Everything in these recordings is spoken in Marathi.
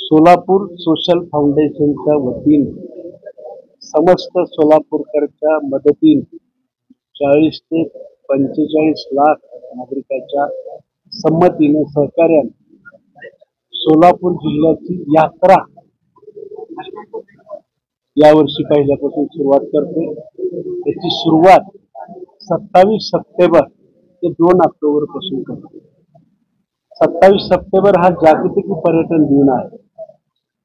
सोलापूर सोशल फाउंडेशनच्या वतीने समस्त सोलापूरकरच्या मदतीने 40 ते 45 लाख नागरिकांच्या संमतीने सहकार्याने सोलापूर जिल्ह्याची यात्रा यावर्षी पहिल्यापासून सुरुवात करते। त्याची सुरुवात 27 सप्टेंबर ते 2 ऑक्टोबर पासून करते। 27 सप्टेंबर हा जागतिक पर्यटन दिन आहे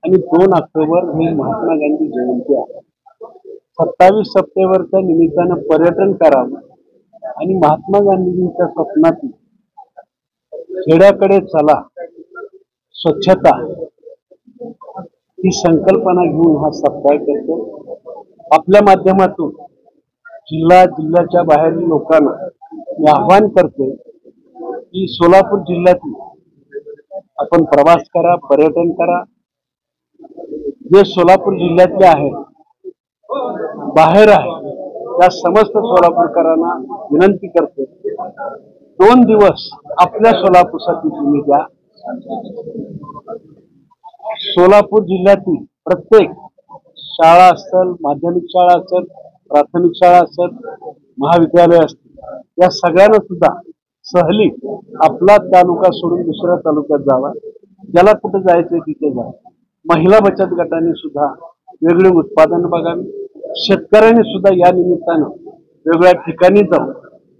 आणि 2 ऑक्टोबर ही महात्मा गांधी जयंती आहे। 27 सप्टेंबरच्या निमित्तानं पर्यटन करावं आणि महात्मा गांधींच्या स्वप्नात खेड्याकडे चला, स्वच्छता ही संकल्पना घेऊन हा सप्ताह करतो। आपल्या माध्यमातून जिल्ह्याच्या बाहेरील लोकांना मी आव्हान करते की सोलापूर जिल्ह्यातील आपण प्रवास करा, पर्यटन करा। जे सोलापूर जिल्ह्यातले आहेत, बाहेर आहे, त्या समस्त सोलापूरकरांना विनंती करते 2 दिवस आपल्या सोलापूरसाठी तुम्ही द्या। सोलापूर जिल्ह्यातील प्रत्येक शाळा असेल, माध्यमिक शाळा असेल, प्राथमिक शाळा असेल, महाविद्यालय असतील, या सगळ्यांना सुद्धा सहली आपला तालुका सोडून दुसऱ्या तालुक्यात जावा। ज्याला कुठे जायचं तिथे जा। महिला बचत गटांनी सुद्धा वेगळे उत्पादन बघावी। शेतकऱ्यांनी सुद्धा या निमित्तानं वेगळ्या ठिकाणी जाऊन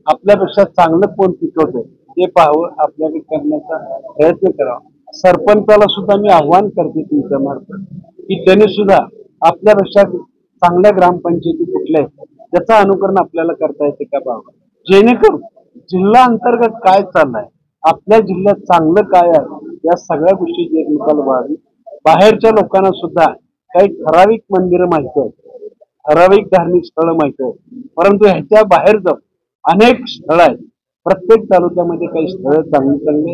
आपल्यापेक्षा चांगलं कोण पिकवतंय ते पाहावं, आपल्याकडे करण्याचा प्रयत्न करावा। सरपंचाला सुद्धा मी आव्हान करते तुमच्या मार्फत की त्यांनी सुद्धा आपल्यापेक्षा चांगल्या ग्रामपंचायती कुठल्या आहेत त्याचं अनुकरण आपल्याला करता येते का पाहावं, जेणेकरून जिल्हा अंतर्गत काय चाललंय, आपल्या जिल्ह्यात चांगलं काय आहे, या सगळ्या गोष्टी एकमेकाला व्हावी। बाहेरच्या लोकांना सुद्धा काही ठराविक मंदिरं माहिती आहेत, ठराविक धार्मिक स्थळं माहिती आहेत, परंतु ह्याच्या बाहेर जाऊन अनेक स्थळं आहेत। प्रत्येक तालुक्यामध्ये काही स्थळं चांगली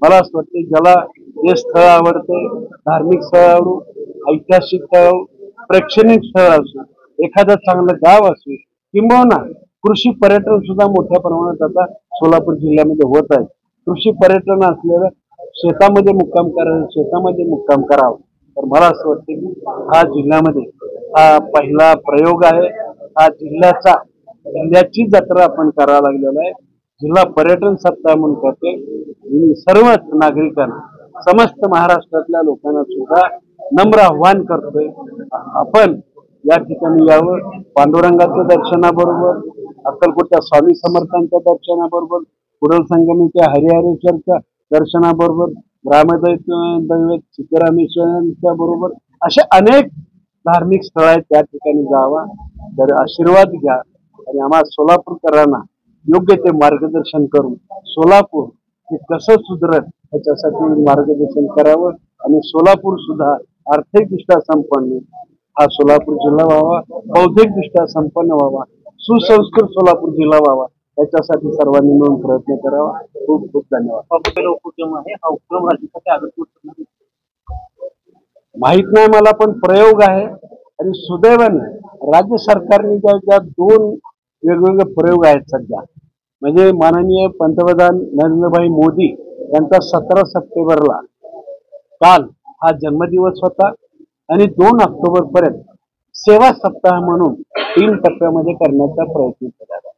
मला असं वाटतं ज्याला जे स्थळ आवडते, धार्मिक स्थळ आवडू, ऐतिहासिक स्थळ आवडू, प्रेक्षणिक स्थळ असू, एखादं चांगलं गाव असू, किंबहुना कृषी पर्यटन सुद्धा मोठ्या प्रमाणात आता सोलापूर जिल्ह्यामध्ये होत आहे। कृषी पर्यटन असलेलं शेतामध्ये मुक्काम करावा। तर मला असं वाटतं की हा जिल्ह्यामध्ये हा पहिला प्रयोग आहे। हा जिल्ह्याची जत्रा आपण करायला लागलेला आहे। जिल्हा पर्यटन सप्ताह म्हणून करते। सर्वच नागरिकांना, समस्त महाराष्ट्रातल्या लोकांना सुद्धा नम्र आव्हान करतोय आपण या ठिकाणी यावं। पांडुरंगाच्या दर्शनाबरोबर, अक्कलकोटच्या स्वामी समर्थांच्या दर्शनाबरोबर, कुडल संगमीच्या हरिहरेश्वरच्या दर्शनाबरोबर, ग्रामदैवत सिद्धरामेश्वरांच्या बरोबर असे अनेक धार्मिक स्थळ आहेत, त्या ठिकाणी जावा, तर आशीर्वाद घ्या आणि आम्हा सोलापूरकरांना योग्य ते मार्गदर्शन करून सोलापूर हे कसं सुधरत याच्यासाठी मार्गदर्शन करावं आणि सोलापूर सुद्धा आर्थिकदृष्ट्या संपन्न हा सोलापूर जिल्हा व्हावा, बौद्धिकदृष्ट्या संपन्न व्हावा, सुसंस्कृत सोलापूर जिल्हा व्हावा, याच्यासाठी सर्वांनी मिळून प्रयत्न करावा। खूप खूप धन्यवाद। उपक्रम आहे, हा उपक्रम राज्यासाठी माहित नाही मला, पण प्रयोग आहे आणि सुदैवाने राज्य सरकारने ज्या 2 वेगवेगळे प्रयोग आहेत सध्या, म्हणजे माननीय पंतप्रधान नरेंद्रभाई मोदी यांचा 17 सप्टेंबरला काल हा जन्मदिवस होता आणि 2 ऑक्टोबर पर्यंत सेवा सप्ताह म्हणून 3 टप्प्यामध्ये करण्याचा प्रयत्न केला आहे।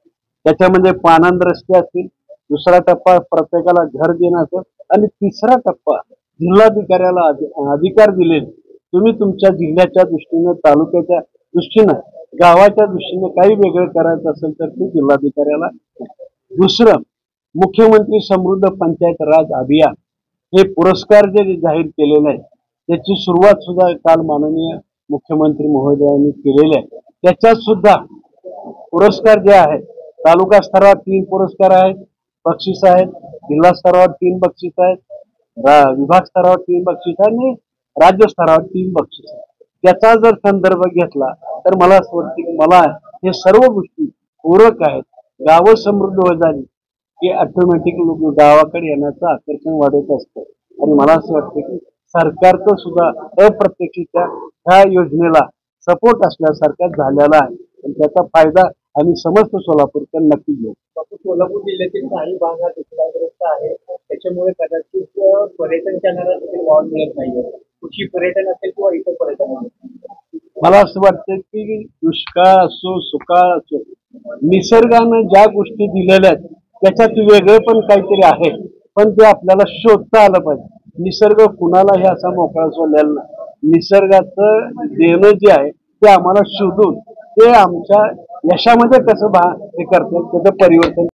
त्याच्यामध्ये पानंद रस्ते असतील, दुसरा टप्पा प्रत्येकाला घर देणं असेल आणि तिसरा टप्पा जिल्हाधिकाऱ्याला अधिकार दिले तुम्ही तुमच्या जिल्ह्याच्या दृष्टीनं, तालुक्याच्या दृष्टीनं, गावाच्या दृष्टीनं काही वेगळं करायचं असेल तर ते जिल्हाधिकाऱ्याला। दुसरं, मुख्यमंत्री समृद्ध पंचायत राज अभियान हे पुरस्कार जे जाहीर केलेले आहेत त्याची सुरुवात सुद्धा काल माननीय मुख्यमंत्री महोदयांनी केलेले आहे। त्याच्यात सुद्धा पुरस्कार जे आहेत, तालुका स्तरावर 3 पुरस्कार आहेत, बक्षीस आहेत, जिल्हा स्तरावर 3 बक्षीस आहेत, विभाग स्तरावर 3 बक्षीस आहेत आणि राज्य स्तरावर 3 बक्षीस आहेत। त्याचा जर संदर्भ घेतला तर मला असं वाटतं की मला हे सर्व गोष्टी पूरक आहेत। गावं समृद्ध होत झाली की ऑटोमॅटिक लोक गावाकडे येण्याचं आकर्षण वाढत असतं आणि मला असं वाटतं की सरकारचं सुद्धा अप्रत्यक्षितल्या ह्या योजनेला सपोर्ट असल्यासारखा झालेला आहे आणि त्याचा फायदा आम्ही समस्त सोलापूरकर नक्की घेऊ। सोलापूर जिल्ह्यातील काही भागात दुष्काळग्रस्त आहे, त्याच्यामुळे कदाचित पर्यटन केंद्राला देखील वाव मिळत नाहीये। कृषी पर्यटन असेल किंवा इतर पर्यटन असेल. मला असं वाटतं की दुष्काळ असो सुकाळ असो निसर्गानं ज्या गोष्टी दिलेल्या आहेत त्याच्यात वेगळं पण काहीतरी आहे पण ते आपल्याला शोधता आलं पाहिजे. निसर्ग कुणालाही असा मोकळा सोडलेला नाही. निसर्गाचं देणं जे आहे ते आम्हाला शोधून ते आमच्या यशामध्ये कसं हे करतात त्याचं परिवर्तन